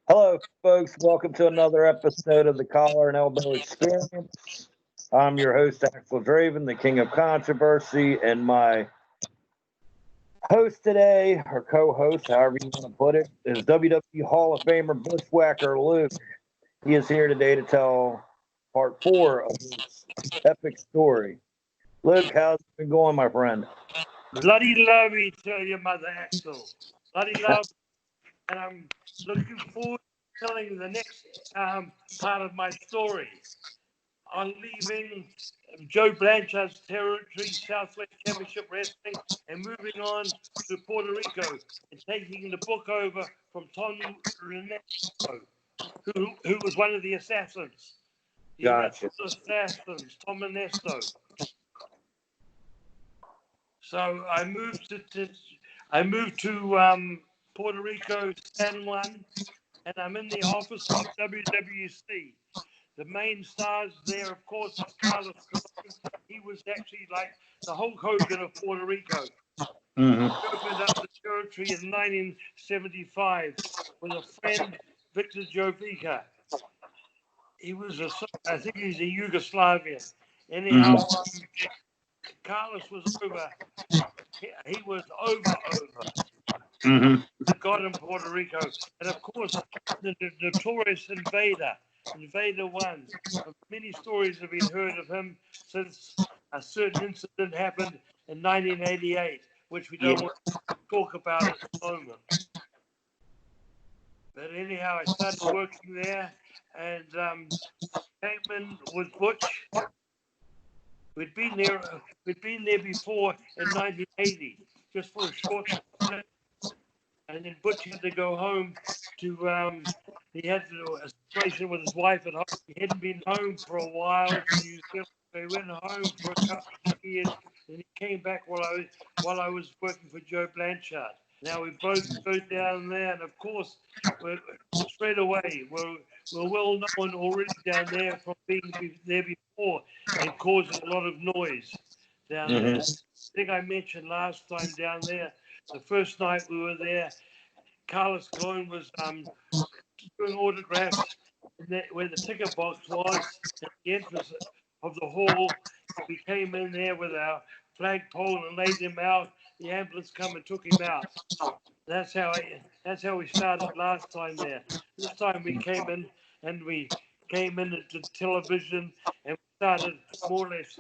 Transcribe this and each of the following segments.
Hello, folks. Welcome to another episode of the Collar and Elbow Experience. I'm your host, Axel Draven, the King of Controversy, and my host today, or co-host, however you want to put it, is WWE Hall of Famer Bushwhacker Luke. He is here today to tell part 4 of his epic story. Luke, how's it been going, my friend? Bloody love, you tell your mother, Axel. Bloody love. And I'm looking forward to telling the next part of my story. On leaving Joe Blanchard's territory, Southwest Championship Wrestling, and moving on to Puerto Rico and taking the book over from Tom Ernesto, who was one of the assassins. Gotcha. Assassins, Tom Ernesto. So I moved to Puerto Rico, San Juan, and I'm in the office of WWC. The main stars there, of course, is Carlos Colon. He was actually like the Hulk Hogan of Puerto Rico. Mm-hmm. He opened up the territory in 1975 with a friend, Victor Jovica. I think he's a Yugoslavian. Anyhow, Carlos was over. He was over. Mm-hmm. God in Puerto Rico. And of course, the notorious Invader 1. Many stories have been heard of him since a certain incident happened in 1988, which we don't want to talk about at the moment. But anyhow, I started working there and came in with Butch. We'd been there before in 1980, just for a short time. And then Butch had to go home to, he had to do a situation with his wife at home. He hadn't been home for a while to New Zealand. So he went home for a couple of years, and he came back while I was working for Joe Blanchard. Now we both go down there, and of course, straight away, we're well known already down there from being there before and causing a lot of noise down there. I think I mentioned last time down there, the first night we were there, Carlos Colon was doing autographs where the ticket box was at the entrance of the hall. We came in there with our flagpole and laid him out. The ambulance come and took him out. That's how we started last time there. This time we came in into television and we started more or less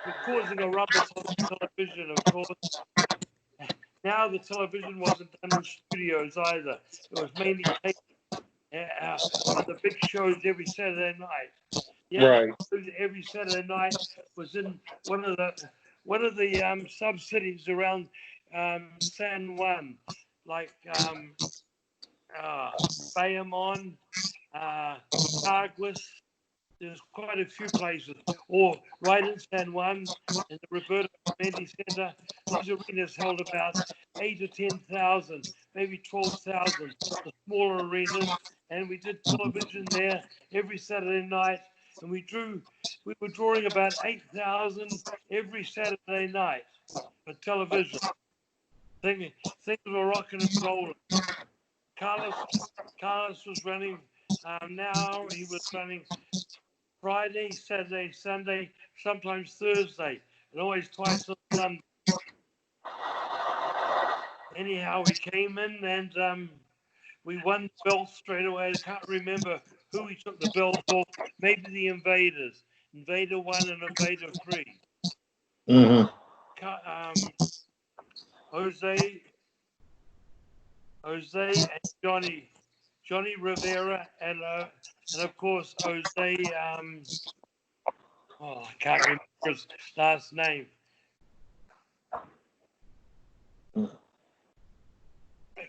we're causing a rumpus on the television, of course. Now the television wasn't done in studios either. It was mainly taken on the big shows every Saturday night. Yeah, right. Every Saturday night was in one of the sub-cities around San Juan, like Bayamon, Caguas. There's quite a few places, or right in San Juan, in the Roberto Clemente Center. These arenas held about 8,000 to 10,000, maybe 12,000, the smaller arenas. And we did television there every Saturday night, and we were drawing about 8,000 every Saturday night for television. Things were rocking and rolling. Carlos was running. Now he was running Friday, Saturday, Sunday, sometimes Thursday, and always twice on Sunday. Anyhow, we came in and we won the belt straight away. I can't remember who we took the belt for. Maybe the Invaders. Invader 1 and Invader 3. Jose and Johnny Rivera and of course Jose. I can't remember his last name. I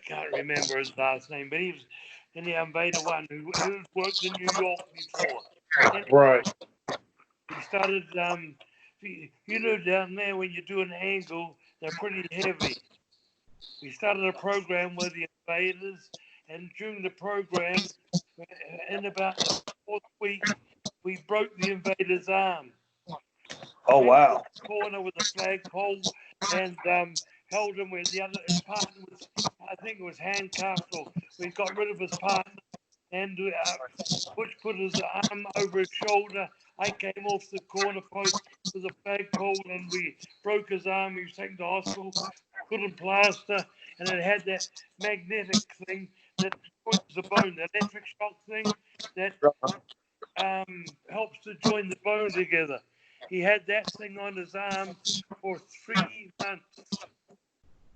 can't remember his last name, but he was in the Invader 1 who worked in New York before. Right. He started, you know, down there when you do an angle, they're pretty heavy. We started a program with the Invaders, and during the program, in about the 4th week, we broke the Invader's arm. Oh, wow. Corner with a flagpole, and held him where the other his partner was, I think it was handcuffed, or we got rid of his partner, and Butch put his arm over his shoulder. I came off the corner post with a flagpole, and we broke his arm. He was taken to hospital, put in plaster, and it had that magnetic thing that joins the bone, the electric shock thing that helps to join the bone together. He had that thing on his arm for 3 months.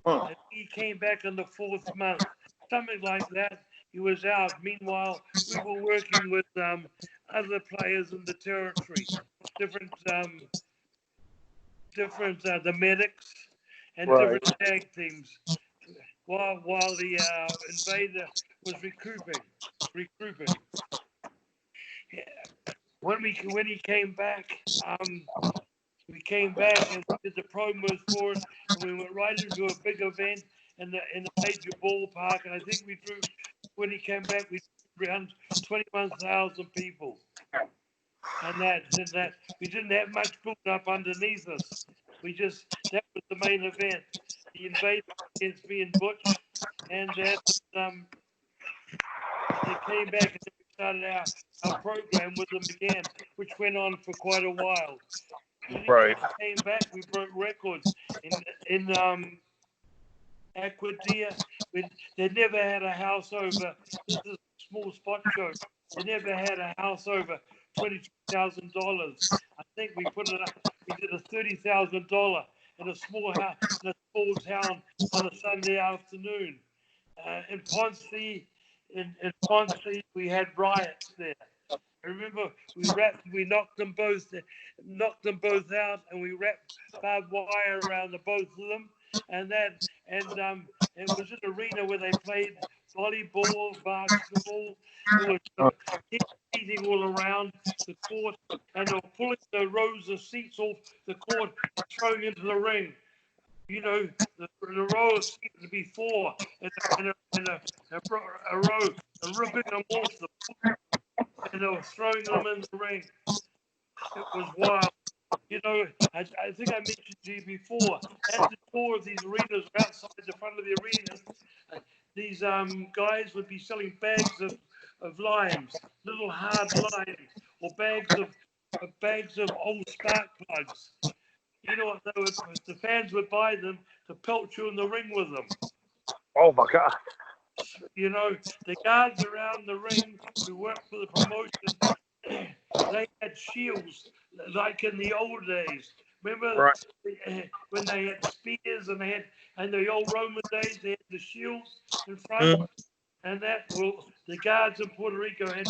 And he came back in the 4th month, something like that. He was out. Meanwhile, we were working with other players in the territory, different the medics and different tag teams, while the invader was recouping. When he came back, we came back and did the promos for it, and we went right into a big event in the major ballpark. And I think when he came back, we drew around 21,000 people. And that we didn't have much built up underneath us. That was the main event. The invader against me and Butch, and then they came back and we started our program with them again, which went on for quite a while. When he came back, we broke records in Aquadia. They never had a house over. This is a small spot show. They never had a house over $22,000. I think we put it up. We did a $30,000 in a small house in a small town on a Sunday afternoon. In Ponce, we had riots there. I remember we knocked them both out, and we wrapped barbed wire around the both of them, and it was an arena where they played volleyball, basketball. There was seating all around the court, and they were pulling the rows of seats off the court and throwing into the ring. You know, the row of seats would be 4 in a row, and ripping them off and they were throwing them in the ring. It was wild. You know, I think I mentioned to you before, at the door of these arenas, outside the front of the arenas, these guys would be selling bags of limes, little hard limes, or bags of old spark plugs. You know what the fans would buy them to pelt you in the ring with them. Oh my God. You know, the guards around the ring who worked for the promotion, they had shields like in the old days. Remember when they had spears and the old Roman days, they had the shields in front, and the guards in Puerto Rico had,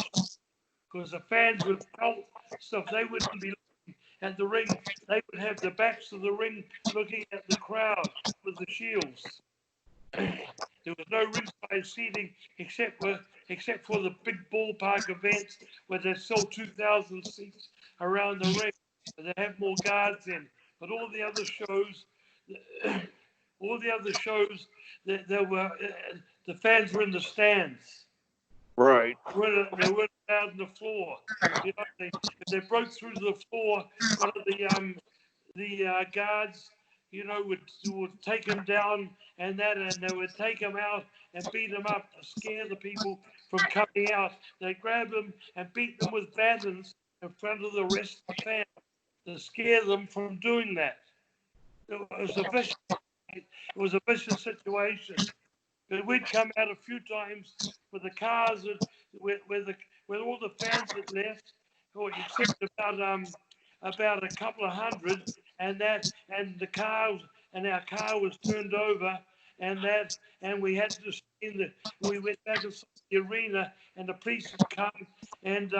because the fans would pelt stuff. They wouldn't be looking at the ring. They would have the backs of the ring looking at the crowd with the shields. There was no ringside seating except for the big ballpark events where they sell 2,000 seats around the ring. They have more guards in, but all the other shows, the fans were in the stands. Right. They weren't out on the floor. You know, if they broke through to the floor, one of the guards, you know, would take them down and they would take them out and beat them up to scare the people from coming out. They grab them and beat them with batons in front of the rest of the fans to scare them from doing that. It was a vicious situation. But we'd come out a few times with the cars where all the fans had left, or except about a couple of hundred, and our car was turned over, and we had to we went back inside the arena, and the police would come, and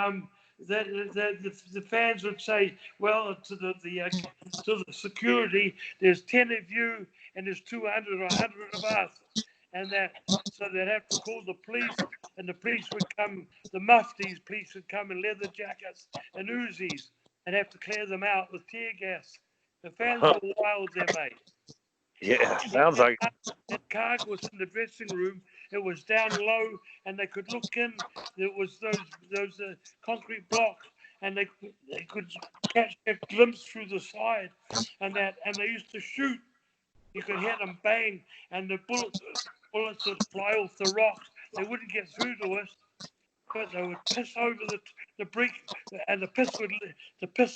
the fans would say, well, to the security, there's 10 of you, and there's 200 or 100 of us. And so they'd have to call the police, and the police would come, the Mufti's police would come in leather jackets and Uzis and have to clear them out with tear gas. The fans were wild there, mate. Yeah, sounds like that car was in the dressing room. It was down low, and they could look in. There was those concrete blocks, and they could catch a glimpse through the side, and they used to shoot You could hear them bang, and the bullets would fly off the rocks. They wouldn't get through to us, but they would piss over the brick, and the piss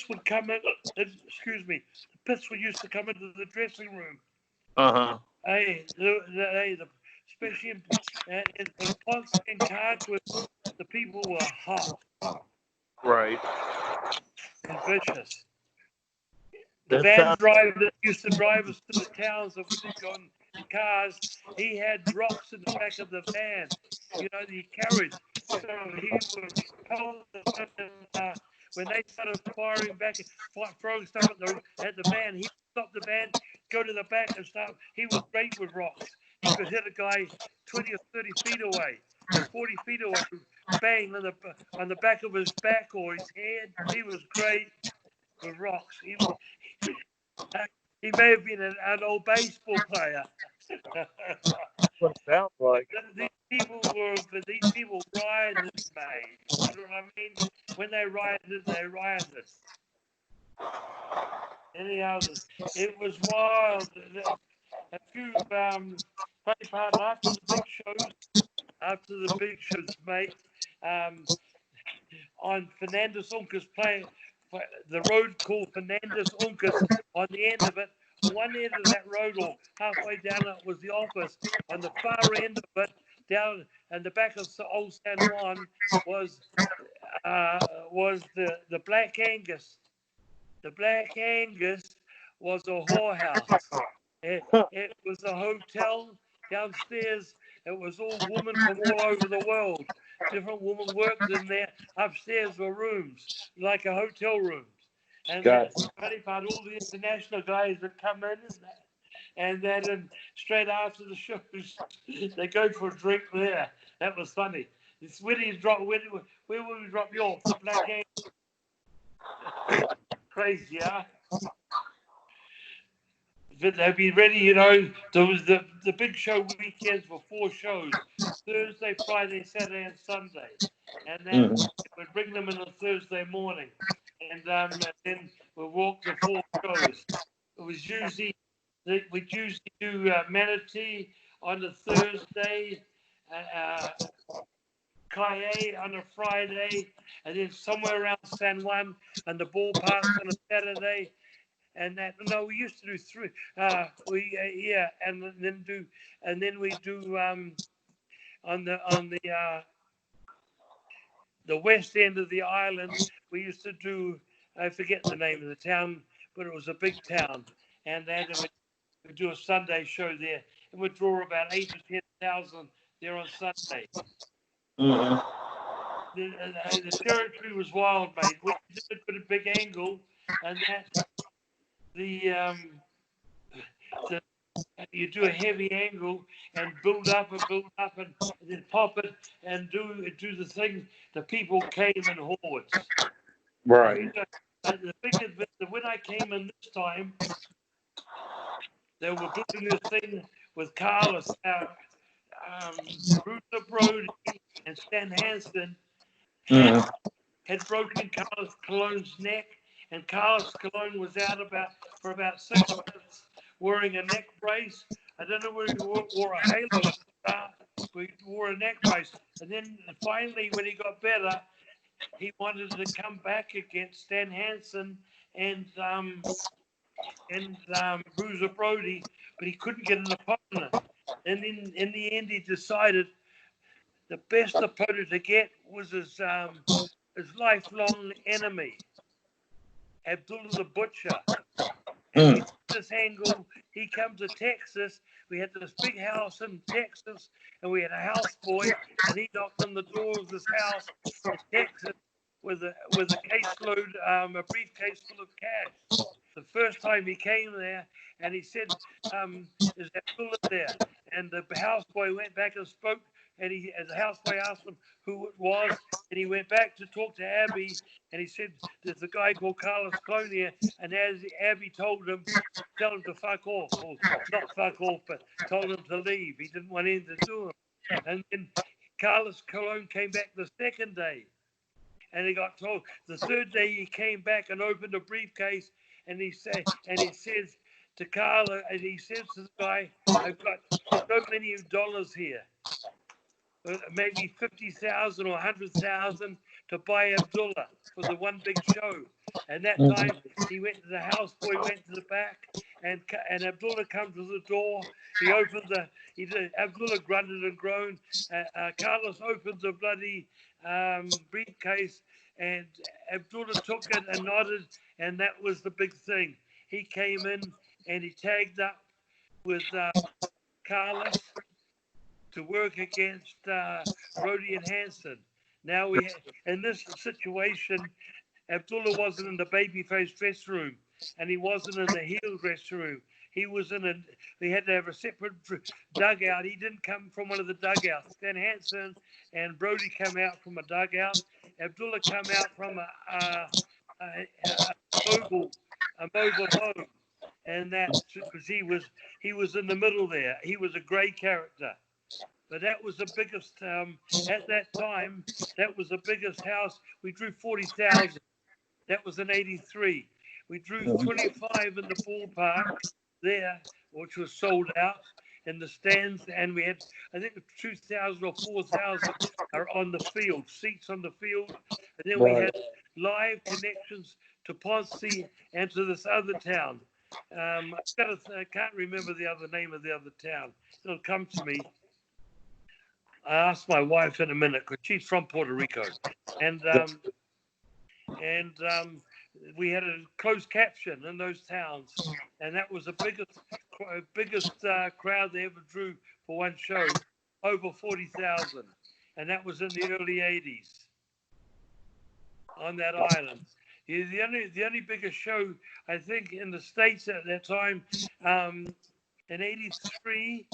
would come in. Excuse me, the piss would used to come into the dressing room. Hey, especially in the plants and cards, where the people were hot, Right. and vicious. The That van sounds driver that used to drive us to the towns that we did go in cars, he had rocks in the back of the van, you know, that he carried. So he would tell when they started firing back, throwing stuff at the van, he would stop the van, go to the back and start. He was great with rocks. He could hit a guy 20 or 30 feet away, or 40 feet away, bang on the back of his back or his head. He was great with rocks. He may have been an old baseball player. what it sounds like. These people rioted, mate. You know what I mean? When they rioted, they rioted. Anyhow, it was wild. A few funny part after the big shows, mate. On Fernandez Uncas play the road called Fernandez Uncas. On the end of it, on one end of that road, or halfway down it, was the office. On the far end of it, down and the back of old San Juan was the Black Angus. The Black Angus was a whorehouse. It was a hotel downstairs. It was all women from all over the world. Different women worked in there. Upstairs were rooms, like a hotel rooms. And the funny part, all the international guys would come in and then straight after the shows, they go for a drink there. That was funny. Where would we drop you off? The Black Angus. Crazy, huh? They'd be ready, you know. There was the big show weekends were 4 shows: Thursday, Friday, Saturday, and Sunday. And then we'd bring them in on Thursday morning, and then we'd walk the 4 shows. It was usually we'd usually do Manatee on the Thursday, Cayenne on a Friday, and then somewhere around San Juan and the ballparks on a Saturday. And we used to do 3. And then we do on the west end of the island. We used to do, I forget the name of the town, but it was a big town, and then we'd do a Sunday show there, and we'd draw about 8,000 to 10,000 there on Sunday. The territory was wild, mate. We did it with a big angle, and that. You do a heavy angle and build up and then pop it and do the thing. The people came in hordes. Right. When I came in this time, they were building this thing with Carlos, Bruce Brody, and Stan Hansen had broken Carlos Colon's neck. And Carlos Colon was out for about 6 months wearing a neck brace. I don't know whether he wore a halo, but he wore a neck brace. And then finally, when he got better, he wanted to come back against Stan Hansen and Bruiser Brody, but he couldn't get an opponent. And in the end, he decided the best opponent to get was his lifelong enemy, Abdullah the Butcher. And he did this angle. He comes to Texas. We had this big house in Texas, and we had a houseboy, and he knocked on the door of this house in Texas with a caseload, a briefcase full of cash. The first time he came there, and he said, "Is Abdullah there?" And the houseboy went back and spoke. And the houseboy asked him who it was, and he went back to talk to Abby, and he said, "There's a guy called Carlos Colon here." And as Abby told him, tell him to fuck off, or not fuck off, but told him to leave. He didn't want anything to do with him. And then Carlos Colon came back the second day, and he got told. The third day he came back and opened a briefcase, and he says, to Carla, and he says to the guy, "I've got so many dollars here, maybe 50,000 or 100,000 to buy Abdullah for the one big show." And that time he went to the houseboy, went to the back, and Abdullah comes to the door. He opened Abdullah grunted and groaned. Carlos opened the bloody briefcase, and Abdullah took it and nodded, and that was the big thing. He came in and he tagged up with Carlos to work against Brody and Hanson. Now in this situation, Abdullah wasn't in the babyface dressing room, and he wasn't in the heel dressing room. He was they had to have a separate dugout. He didn't come from one of the dugouts. Then Hanson and Brody come out from a dugout. Abdullah come out from a mobile home, and that's because he was in the middle there. He was a great character. But that was the biggest, at that time, that was the biggest house. We drew 40,000. That was in 83. We drew 25 in the ballpark there, which was sold out in the stands. And we had, I think, 2,000 or 4,000 are on the field, seats on the field. And then we had live connections to Ponce and to this other town. I can't remember the other name of the other town. It'll come to me. I asked my wife in a minute because she's from Puerto Rico, and we had a closed caption in those towns, and that was the biggest crowd they ever drew for one show, over 40,000, and that was in the early '80s on that island. The only biggest show I think in the States at that time, in '83.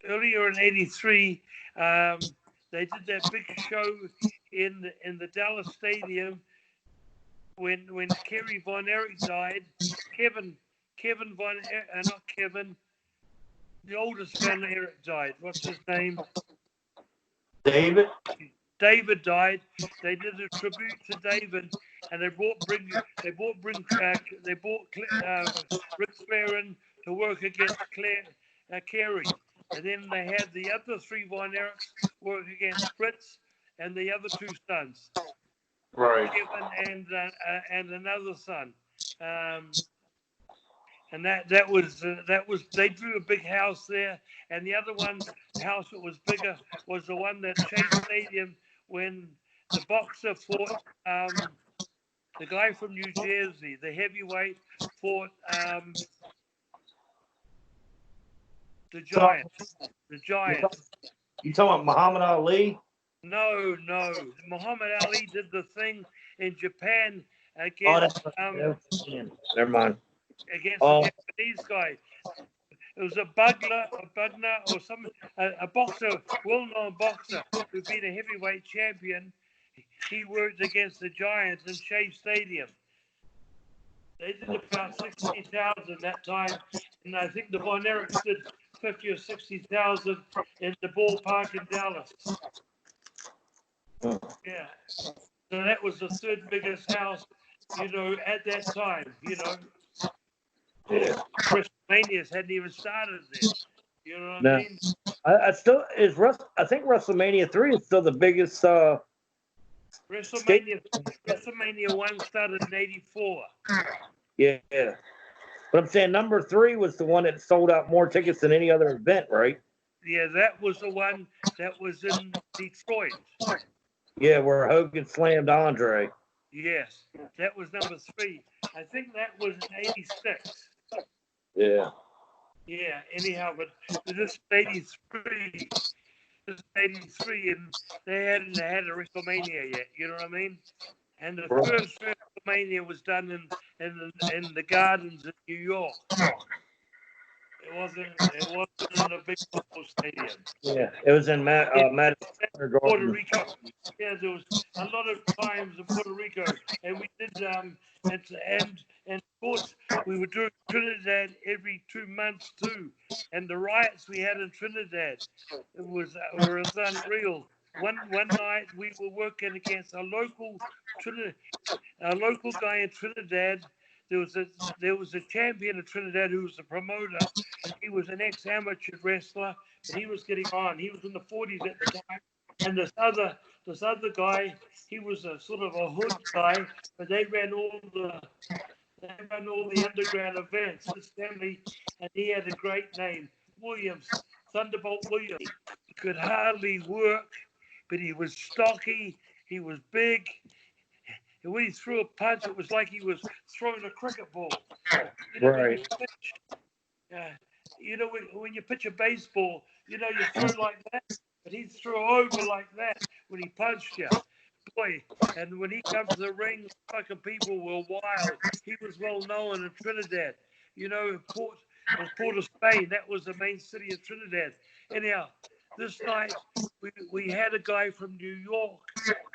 Earlier in '83, they did that big show in the Dallas Stadium when Kerry Von Erich died. Kevin Von not Kevin, the oldest Von Erich died. What's his name? David. David died. They did a tribute to David, and they brought Rick Flair in to work against Kerry. And then they had the other three Von Erichs work against Fritz and the other two sons, Right. Kevin and another son. And that was they drew a big house there. And the other house that was bigger was the one that Chase Stadium when the boxer fought the guy from New Jersey, the heavyweight fought the Giant. The Giant. You talking about Muhammad Ali? No. Muhammad Ali did the thing in Japan against never mind. Against the Japanese guy. It was a Bugler or some a boxer, well-known boxer who'd been a heavyweight champion. He worked against the Giants in Shea Stadium. They did about 60,000 that time, and I think the Von Erichs did 50 or 60,000 in the ballpark in Dallas. Yeah, so that was the third biggest house, at that time. Yeah. WrestleManias hadn't even started then. You know what I mean? I think WrestleMania 3 is still the biggest. WrestleMania 1 started in '84. Yeah. But I'm saying number 3 was the one that sold out more tickets than any other event, right? Yeah, that was the one that was in Detroit. Yeah, where Hogan slammed Andre. Yes, that was number 3. I think that was in '86. Yeah. Yeah, anyhow, but this is '83. This is '83, and they hadn't had a WrestleMania yet. You know what I mean? And the first WrestleMania was done in the Gardens in New York. It wasn't in a big football stadium. Yeah, it was in Madison Square Puerto Garden. Rico. Yeah, there was a lot of times in Puerto Rico, and we did and of course we were doing Trinidad every 2 months too. And the riots we had in Trinidad was unreal. One night we were working against a local guy in Trinidad there was a champion of Trinidad who was a promoter. He was an ex-amateur wrestler, but he was getting on. He was in the 40s at the time. And this other guy, he was a sort of a hood guy, but they ran all the underground events. This family, and he had a great name, Williams, Thunderbolt Williams. He could hardly work, but he was stocky. He was big. And when he threw a punch, it was like he was throwing a cricket ball. You know, Right. when you pitch a baseball, you throw like that, but he threw over like that when he punched you. Boy, and when he comes to the ring, fucking people were wild. He was well known in Trinidad. Port of Spain. That was the main city of Trinidad. Anyhow, this night we had a guy from New York.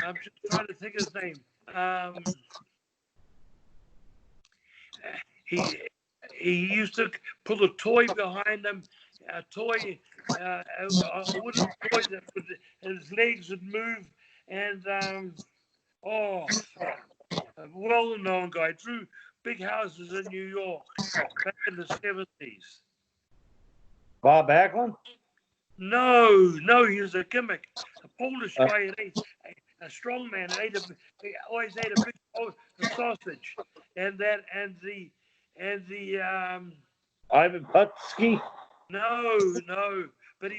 I'm just trying to think his name. He used to put a toy behind him, a wooden toy that his legs would move, and a well-known guy, drew big houses in New York back in the 70s. Bob Backlund? No, he was a gimmick, a Polish guy, a strong man, he always ate a big sausage, and the Ivan Putski? No, but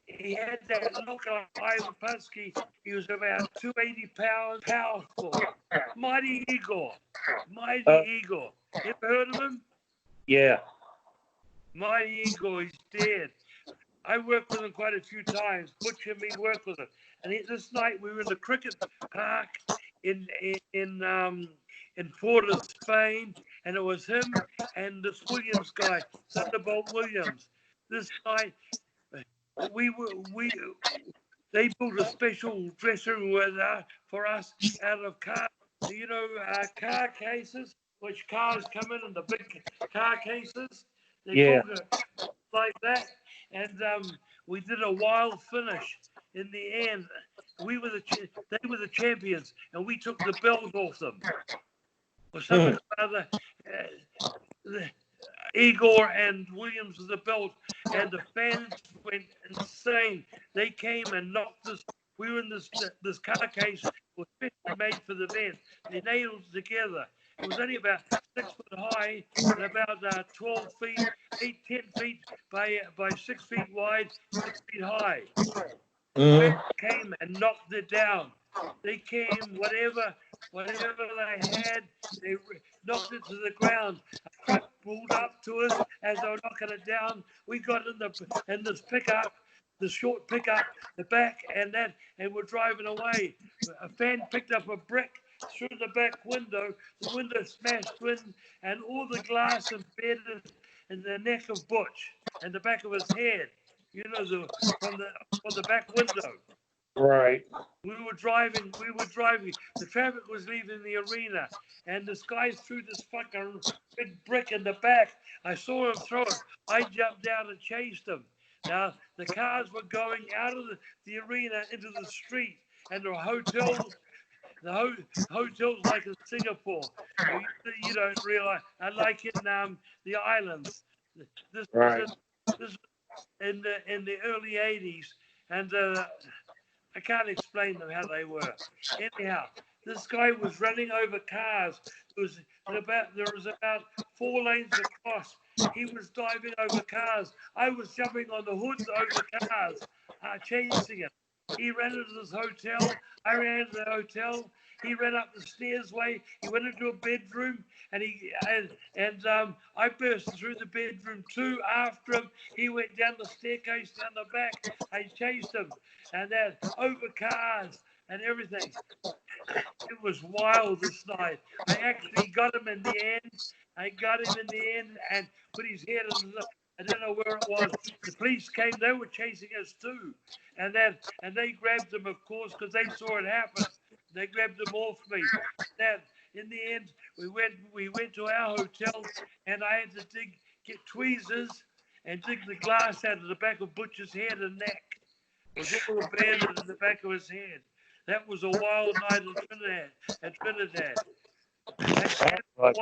he had that look like Ivan Putski. He was about 280 pounds, powerful. Mighty Igor. You ever heard of him? Yeah. Mighty Igor, he's dead. I worked with him quite a few times. Butch and me worked with him. And this night we were in the cricket park in Port of Spain, and it was him and this Williams guy, Thunderbolt Williams. This night they built a special dressing room for us out of car cases, which cars come in the big car cases. They built it like that, and we did a wild finish. In the end, they were the champions, and we took the belt off them. Or something other. Igor and Williams with the belt, and the fans went insane. They came and knocked us. We were in this car case, was specially made for the event. They nailed it together. It was only about 6 foot high and about 12 feet, 10 feet by 6 feet wide, 6 feet high. They came and knocked it down. They came, whatever they had, they knocked it to the ground. A truck pulled up to us as they were knocking it down. We got in this pickup, the short pickup, the back, and we're driving away. A fan picked up a brick through the back window. The window smashed in, and all the glass embedded in the neck of Butch and the back of his head. From the back window. Right. We were driving. The traffic was leaving the arena, and this guy threw this fucking big brick in the back. I saw him throw it. I jumped down and chased him. Now, the cars were going out of the arena into the street, and there were hotels. The hotels like in Singapore. You don't realize. I like in the islands. This was in the early 80s, and I can't explain them how they were. Anyhow, this guy was running over cars. There was about 4 lanes across. He was diving over cars. I was jumping on the hoods over cars, chasing him. He ran into this hotel. I ran into the hotel. He ran up the stairsway. He went into a bedroom, and I burst through the bedroom too after him. He went down the staircase down the back. I chased him, and then over cars and everything. It was wild this night. I actually got him in the end. And put his head in I don't know where it was. The police came. They were chasing us too, and they grabbed him, of course, because they saw it happen. They grabbed him off me. Then in the end, we went to our hotel, and I had to get tweezers and dig the glass out of the back of Butch's head and neck. It was all abandoned in the back of his head. That was a wild night in Trinidad. And one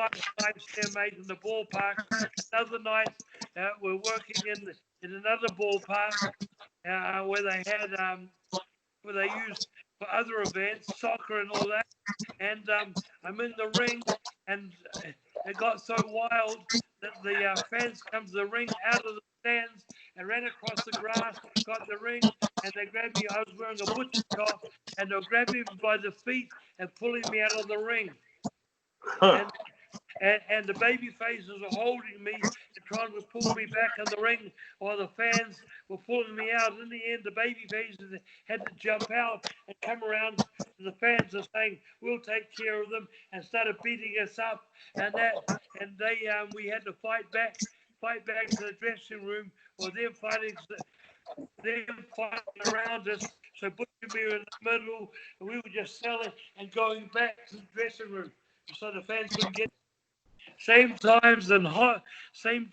night there, mate, in the ballpark. Another night, we're working in another ballpark where they had where they used for other events, soccer and all that. And I'm in the ring, and it got so wild that the fans come to the ring out of the stands and ran across the grass, got the ring, and they grabbed me. I was wearing a butcher top, and they grabbed me by the feet and pulling me out of the ring. And the baby faces were holding me and trying to pull me back in the ring while the fans were pulling me out. In the end, the baby faces had to jump out and come around. The fans are saying, "We'll take care of them," and started beating us up. And we had to fight back to the dressing room, or them fighting around us. So Butch and me were in the middle, and we were just selling and going back to the dressing room so the fans couldn't get. Same times and same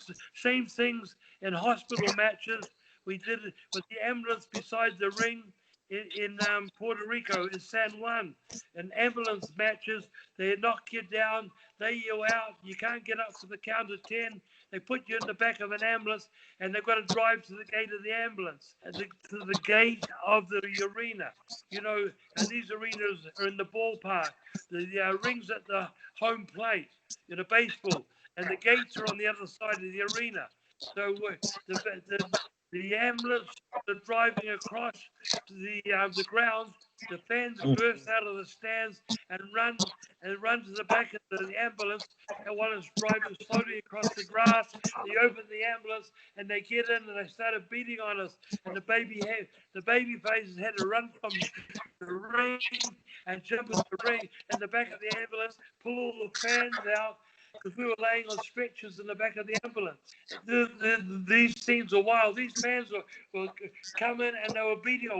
things in hospital matches. We did it with the ambulance beside the ring in Puerto Rico, in San Juan. In ambulance matches, they knock you down, they you out, you can't get up to the count of 10. They put you in the back of an ambulance, and they've got to drive to the gate of the ambulance, to the gate of the arena. You know, and these arenas are in the ballpark. The rings at the home plate in a baseball, and the gates are on the other side of the arena. So the ambulance are driving across to the ground. The fans burst out of the stands and run to the back of the ambulance. And while it's driving slowly across the grass, they open the ambulance and they get in and they started beating on us. And the baby faces had to run from the ring and jump in the ring in the back of the ambulance, pull all the fans out, because we were laying on stretchers in the back of the ambulance. These scenes are wild. These fans were coming and they were beating us.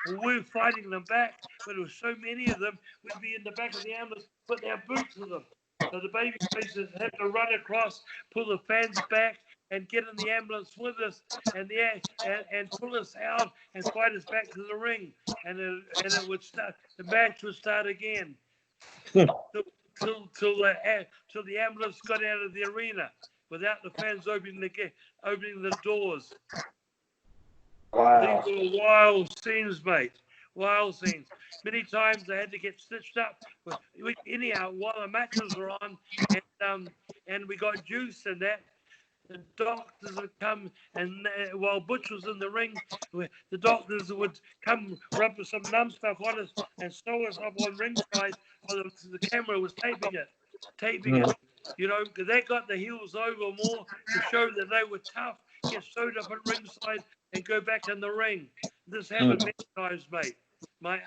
We were fighting them back, but there were so many of them, we'd be in the back of the ambulance, putting our boots to them. So the baby faces had to run across, pull the fans back, and get in the ambulance with us, and pull us out and fight us back to the ring, and it would start. The match would start again. Till the ambulance got out of the arena without the fans opening the doors. Wow. These were wild scenes, mate. Wild scenes. Many times they had to get stitched up. Anyhow, while the matches were on, and we got juice and that, the doctors would come, and while Butch was in the ring, the doctors would come rub some numb stuff on us and sew us up on ringside while the camera was taping it. You know, because they got the heels over more to show that they were tough, get sewed up at ringside and go back in the ring. This happened many times, mate. My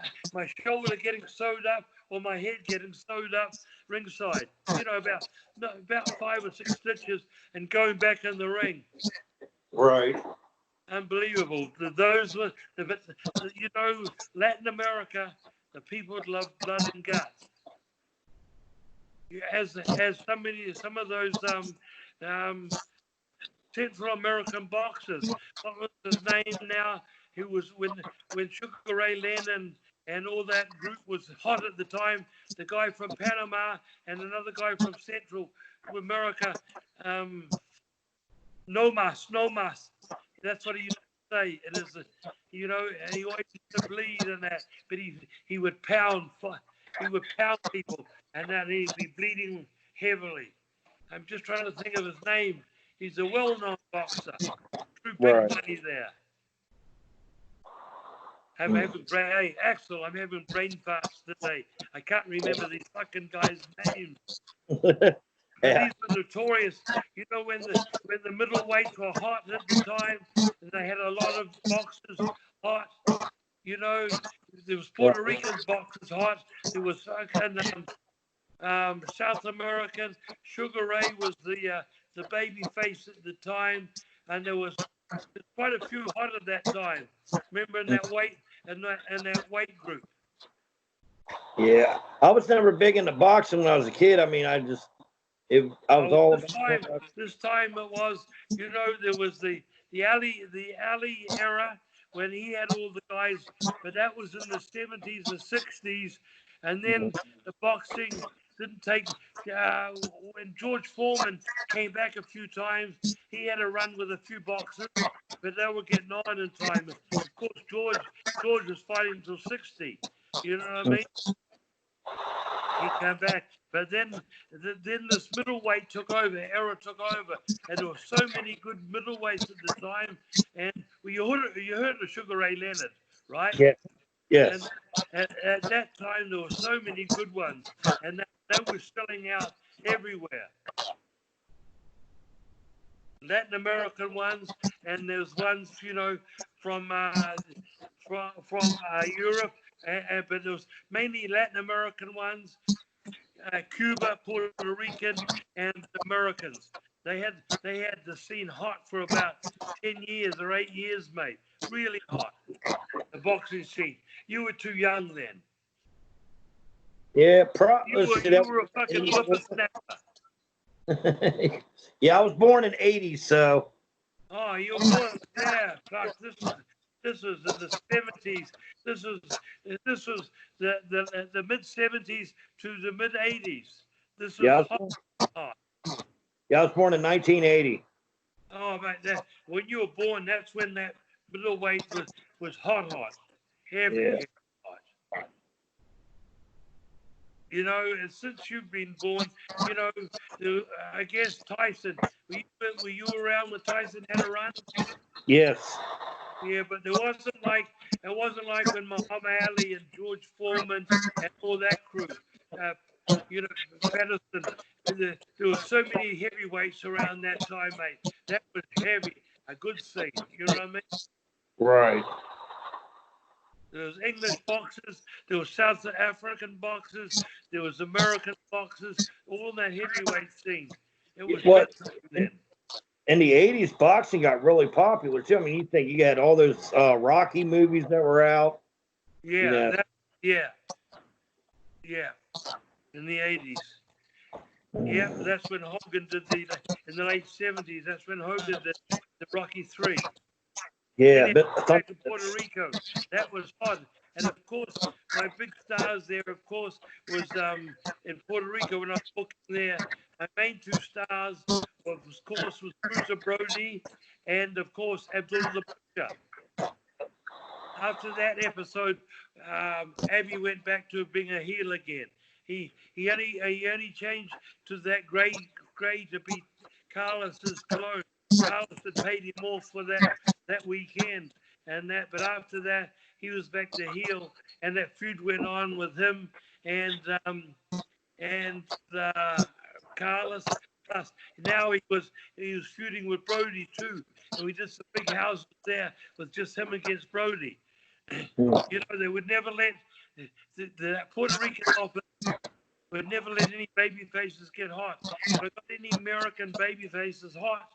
shoulder getting sewed up or my head getting sewed up ringside. You know, about 5 or 6 stitches and going back in the ring. Right. Unbelievable. Those were, you know, Latin America, the people love blood and guts. As some of those Central American boxers. What was his name now? Who was when Sugar Ray Leonard and all that group was hot at the time. The guy from Panama and another guy from Central America. No mas. That's what he used to say. It is, you know, and he always used to bleed and that, but he would pound people, and then he'd be bleeding heavily. I'm just trying to think of his name. He's a well-known boxer. True big money there. Hey, Axel, I'm having brain farts today. I can't remember these fucking guys' names. These were notorious. You know, when the middleweights were hot at the time, and they had a lot of boxers hot. You know, there was Puerto Rican boxers hot. There was South American. Sugar Ray was the baby face at the time, and there was quite a few hot at that time. Remember in that weight group. Yeah, I was never big into boxing when I was a kid. I mean, I was all this time it was, you know, there was the Ali era when he had all the guys, but that was in the 70s and 60s, and then the boxing. didn't take. When George Foreman came back a few times, he had a run with a few boxers, but they were getting on in time. Of course, George was fighting until 60. You know what I mean? He came back, but then this middleweight took over. Era took over, and there were so many good middleweights at the time. And you heard of Sugar Ray Leonard, right? Yeah. And Yes. at that time, there were so many good ones, and they were selling out everywhere. Latin American ones, and there's ones, from Europe, but there was mainly Latin American ones, Cuba, Puerto Rican, and Americans. They had the scene hot for about 10 years or 8 years, mate. Really hot. The boxing scene. You were too young then. Yeah, You were a fucking whippersnapper. Yeah, I was born in '80, so. Oh, you were born. Yeah, fuck. This was in the 70s. This was the mid 70s to the mid 80s. This was hot. Yeah, I was born in 1980. Oh, mate, when you were born, that's when that middleweight was hot, heavy, Yeah. heavy, hot. And since you've been born, I guess Tyson. Were you around when Tyson had a run? Yes. Yeah, but it wasn't like when Muhammad Ali and George Foreman and all that crew. Patterson. There were so many heavyweights around that time, mate. That was heavy. A good scene. You know what I mean? Right. There was English boxers. There was South African boxers. There was American boxers. All in that heavyweight scene. It was then. In the '80s, boxing got really popular too. I mean, you think you had all those Rocky movies that were out. Yeah. Yeah. In the '80s. Yeah, that's when Hogan did in the late '70s. That's when Hogan did the Rocky III. Yeah, but back in Puerto Rico, that was hot. And of course, my big stars there, of course, was in Puerto Rico when I was working there. My main two stars, was Bruiser Brody and, of course, Abdullah the Butcher. After that episode, Abby went back to being a heel again. He only changed to that gray to be Carlos's clone. Carlos had paid him more for that weekend but after that he was back to heel, and that feud went on with him and Carlos. Plus, now he was feuding with Brody too, and we did some big houses there with just him against Brody. They would never let the Puerto Rican office would never let any baby faces get hot. If I got any American baby faces hot,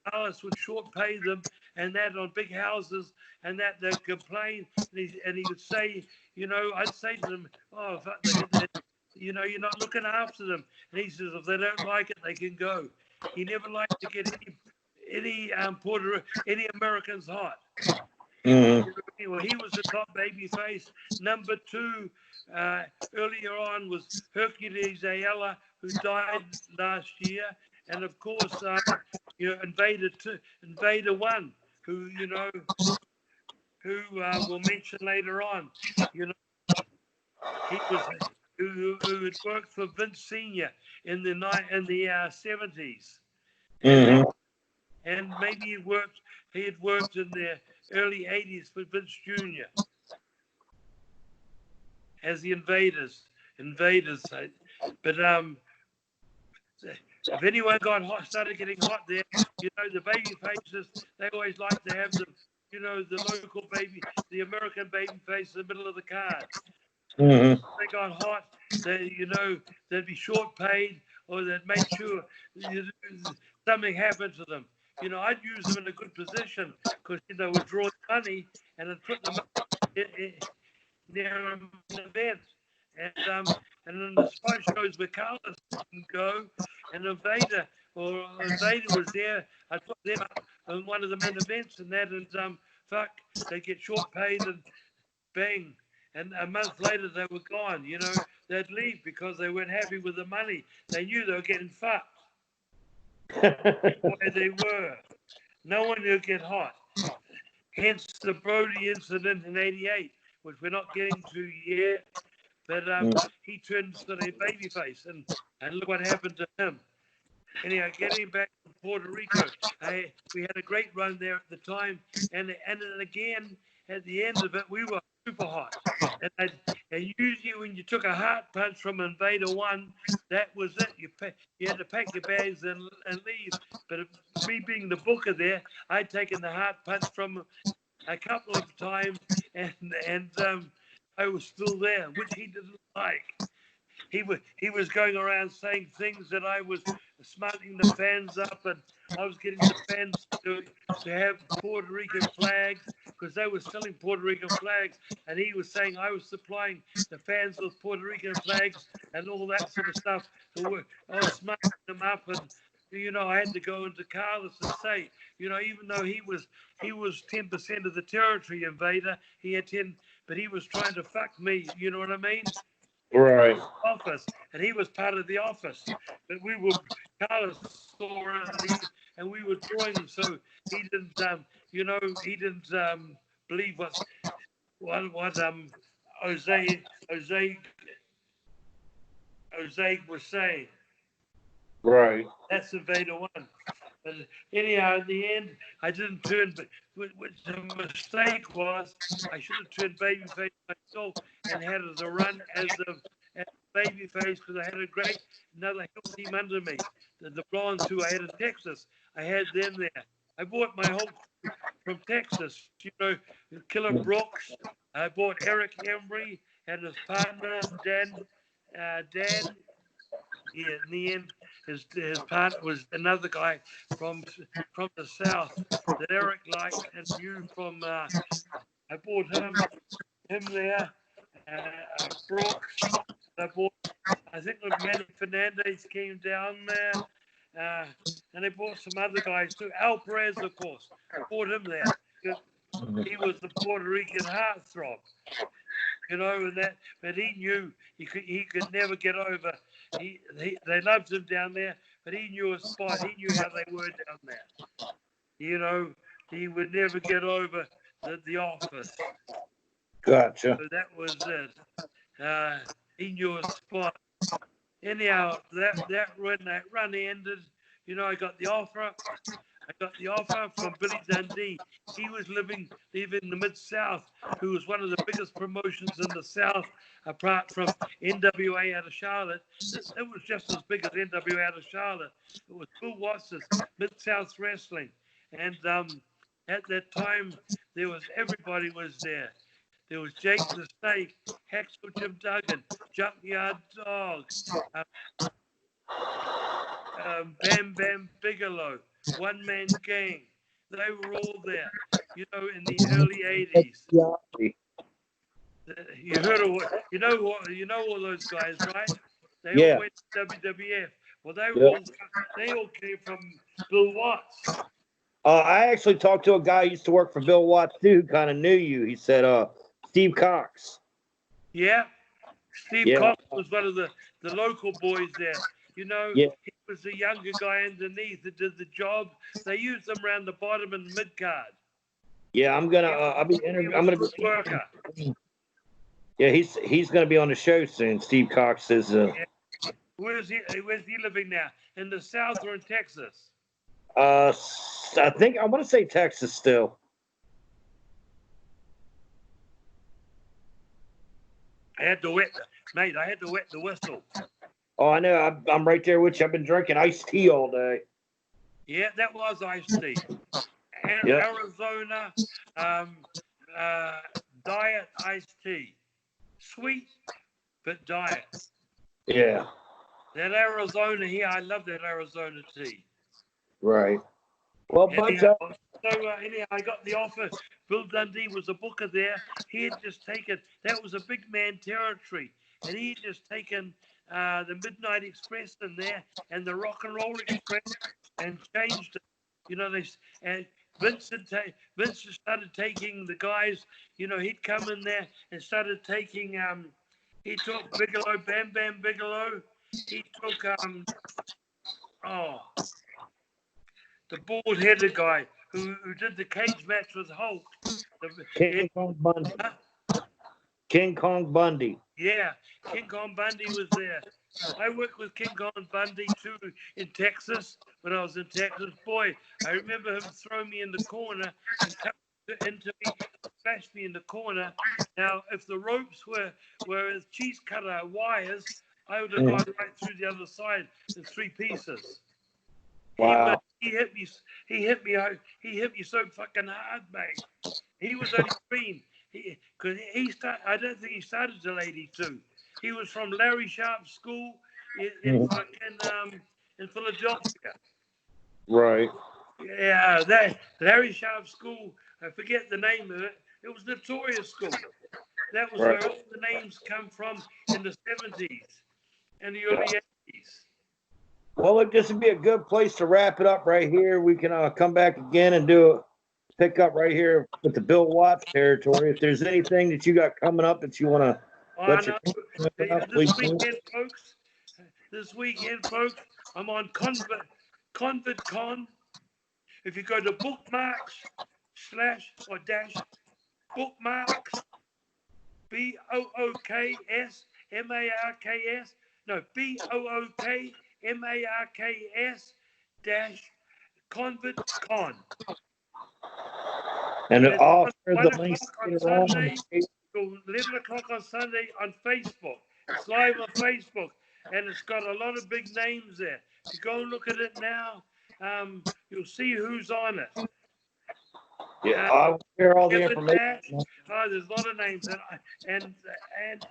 Carlos would short pay them, and that on big houses, and that they'd complain, and he would say, I'd say to them, oh, you're not looking after them. And he says, if they don't like it, they can go. He never liked to get any Americans hot. Well, he was the top baby face. Number two, earlier on, was Hercules Ayala, who died last year, and of course, Invader One, who we'll mention later on. He was who had worked for Vince Senior in the 70s, and maybe he had worked in the early 80s for Vince Jr. as the Invaders. But if anyone started getting hot there, the baby faces, they always like to have the local the American baby face in the middle of the card. If they got hot, they'd be short paid, or they'd make sure something happened to them. I'd use them in a good position because we'd draw money and I'd put them near an event. And then the spot shows where Carlos can go, and Invader was there. I'd put them up on one of the main events, and that, and they get short paid, and bang, and a month later they were gone. You know, they'd leave because they weren't happy with the money. They knew they were getting fucked. Why they were. No one would get hot. Hence the Brody incident in '88, which we're not getting to yet. But he turned sort of babyface, and look what happened to him. Anyhow, getting back to Puerto Rico, we had a great run there at the time, and then again at the end of it, we were super hot. And usually when you took a heart punch from Invader One, that was it. You had to pack your bags and leave. But me being the booker there, I'd taken the heart punch from him a couple of times, and I was still there, which he didn't like. He was going around saying things that I was smartening the fans up, and I was getting the fans to have Puerto Rican flags because they were selling Puerto Rican flags, and he was saying I was supplying the fans with Puerto Rican flags and all that sort of stuff. So I was smartening them up, and I had to go into Carlos and say, even though he was 10% of the territory invader, he had 10, but he was trying to fuck me. You know what I mean? Right. Office, and he was part of the office, but Carlos saw it, and we were drawing him, so he didn't, he didn't believe what Jose was saying. Right. That's Invader One. But anyhow, in the end, I didn't turn. But the mistake was I should have turned babyface myself and had it a run as babyface because I had another help team under me. The blondes who I had in Texas, I had them there. I bought my whole crew from Texas. Killer Brooks. I bought Eric Embry and his partner Dan. Yeah, in the end, his partner was another guy from the south that Eric liked and knew from. I bought him there. Brooks. I think Manny Fernandez came down there, and they bought some other guys too. Al Perez, of course, bought him there. He was the Puerto Rican heartthrob, and but he knew he could never get over. They loved him down there, but he knew a spot. He knew how they were down there. He would never get over the office. Gotcha. So that was it. He knew a spot. Anyhow, that run ended. I got the offer. From Billy Dundee. He was leaving the Mid-South, who was one of the biggest promotions in the South, apart from NWA out of Charlotte. It was just as big as NWA out of Charlotte. It was Bill Watts's Mid-South Wrestling. And at that time, everybody was there. There was Jake the Snake, Hacksaw Jim Duggan, Junkyard Dog, Bam Bam Bigelow, One Man Gang. They were all there, in the early '80s. You heard of what? You know all those guys, right? They all went to WWF. Well, they all came from Bill Watts. I actually talked to a guy who used to work for Bill Watts too, who kind of knew you. He said, Steve Cox. Yeah. Steve Cox was one of the local boys there. He was a younger guy underneath that did the job. They used him around the bottom and the mid card. Yeah, I'm gonna be interviewing. I'm gonna be worker. Yeah, he's gonna be on the show soon. Steve Cox is. Where's he living now? In the South or in Texas? I think I want to say Texas still. I had to wet the whistle. Oh, I know. I'm right there with you. I've been drinking iced tea all day. Yeah, that was iced tea. And Arizona diet iced tea. Sweet, but diet. Yeah. That Arizona here, I love that Arizona tea. Right. Well, anyhow, I got the offer. Bill Dundee was a booker there. He had just taken, that was a big man territory, and he had just taken the Midnight Express in there and the Rock and Roll Express and changed it. And Vincent started taking the guys. He'd come in there and started taking. He took Bigelow, Bam Bam Bigelow. He took the bald-headed guy who did the cage match with Hulk. King Kong Bundy. King Kong Bundy. Yeah, King Kong Bundy was there. I worked with King Kong Bundy too in Texas when I was in Texas. Boy, I remember him throwing me in the corner and coming into me, smashed me in the corner. Now, if the ropes were cheese cutter wires, I would have gone right through the other side in 3 pieces. Wow. He hit me so fucking hard, mate. He was only green. I don't think he started till 82. He was from Larry Sharp's school in Philadelphia. Right. Yeah, that Larry Sharp's school. I forget the name of it. It was Notorious School. That was where all the names come from in the 70s and the early 80s. Well, look, this would be a good place to wrap it up right here. We can come back again and pick up right here with the Bill Watts territory. If there's anything that you got coming up that you want to let your This weekend, folks, I'm on ConvertCon. If you go to bookmarks bookmarks, BOOKSMARKS, no, BOOKMARKS ConvertCon. And I'll share the 1 links o'clock on Sunday till 11 o'clock on Sunday on Facebook. It's live on Facebook, and it's got a lot of big names there. If you go and look at it now, you'll see who's on it. Yeah, I'll share all the Kevin information. Nash. There's a lot of names, and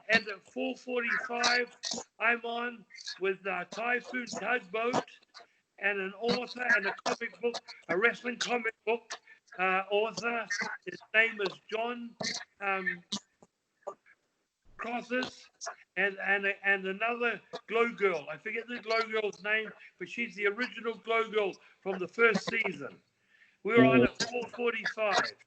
at 4:45, I'm on with Typhoon Tugboat and an author and a wrestling comic book author. His name is John Crosses, and another Glow Girl. I forget the Glow Girl's name, but she's the original Glow Girl from the first season. We're on at 4:45.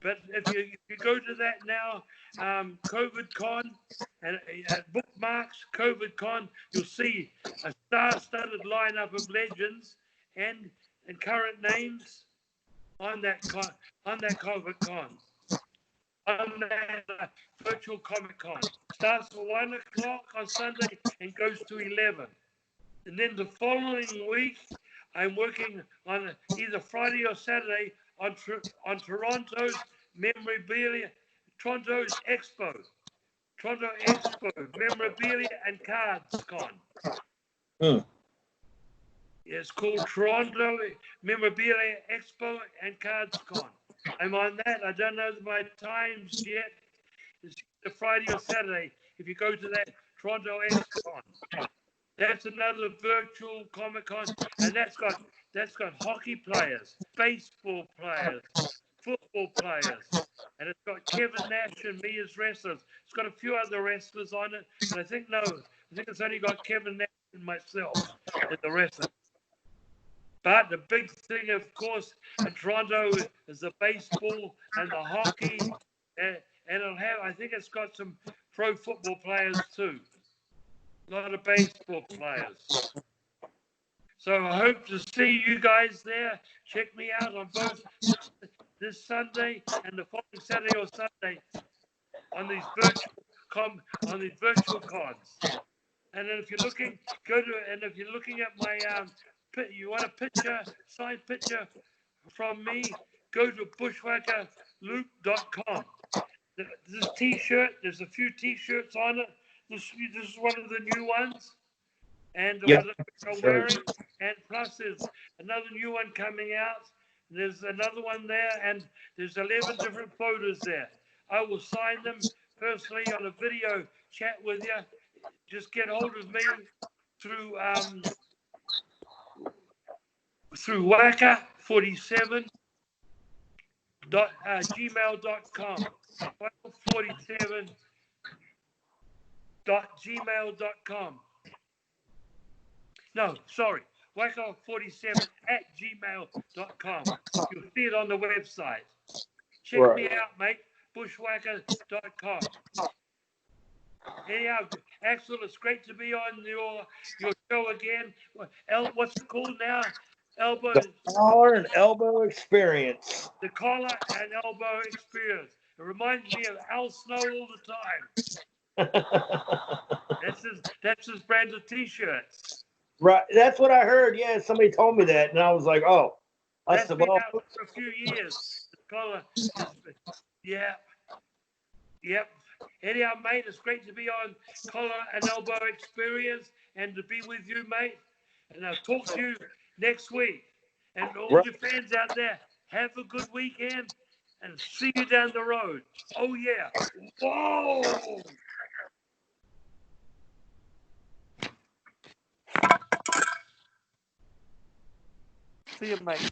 But if you go to that now, COVIDCon and bookmarks COVIDCon, you'll see a star-studded lineup of legends and current names on that COVIDCon, on that virtual Comic Con. Starts at 1 o'clock on Sunday and goes to 11. And then the following week, I'm working on either Friday or Saturday on Toronto's Memorabilia, Toronto Expo, Memorabilia and Cards Con. It's called Toronto Memorabilia Expo and Cards Con. I'm on that. I don't know my times yet. It's either Friday or Saturday. If you go to that Toronto Expo, that's another virtual Comic Con, and that's got hockey players, baseball players, football players, and it's got Kevin Nash and me as wrestlers. It's got a few other wrestlers on it, and I think it's only got Kevin Nash and myself as the wrestler. But the big thing, of course, in Toronto is the baseball and the hockey, and I think it's got some pro football players too. A lot of baseball players. So I hope to see you guys there. Check me out on both this Sunday and the following Saturday or Sunday on these virtual cons. And then if you're looking, if you're looking at my you want a signed picture from me, go to bushwhackerloop.com. This T-shirt, there's a few T-shirts on it. This is one of the new ones, and I'm wearing. And plus, there's another new one coming out. There's another one there, and there's 11 different photos there. I will sign them personally on a video chat with you. Just get hold of me through whacker47 gmail.com. 47.gmail.com. No, sorry. bushwhacker47@gmail.com. You'll see it on the website. Check Right. me out, mate. bushwhacker.com. Anyhow, Axel, it's great to be on your show again. What's it called now? Elbow, The collar and elbow experience. the collar and elbow experience. It reminds me of Al Snow all the time. That's his brand of T-shirts. Right. That's what I heard. Yeah, somebody told me that, and I was like, oh. That's been out for a few years. The collar is, yeah. Yep. Anyhow, mate, it's great to be on Collar and Elbow Experience and to be with you, mate. And I'll talk to you next week. And all Right. your fans out there, have a good weekend and see you down the road. Oh, yeah. Whoa. See you, mate.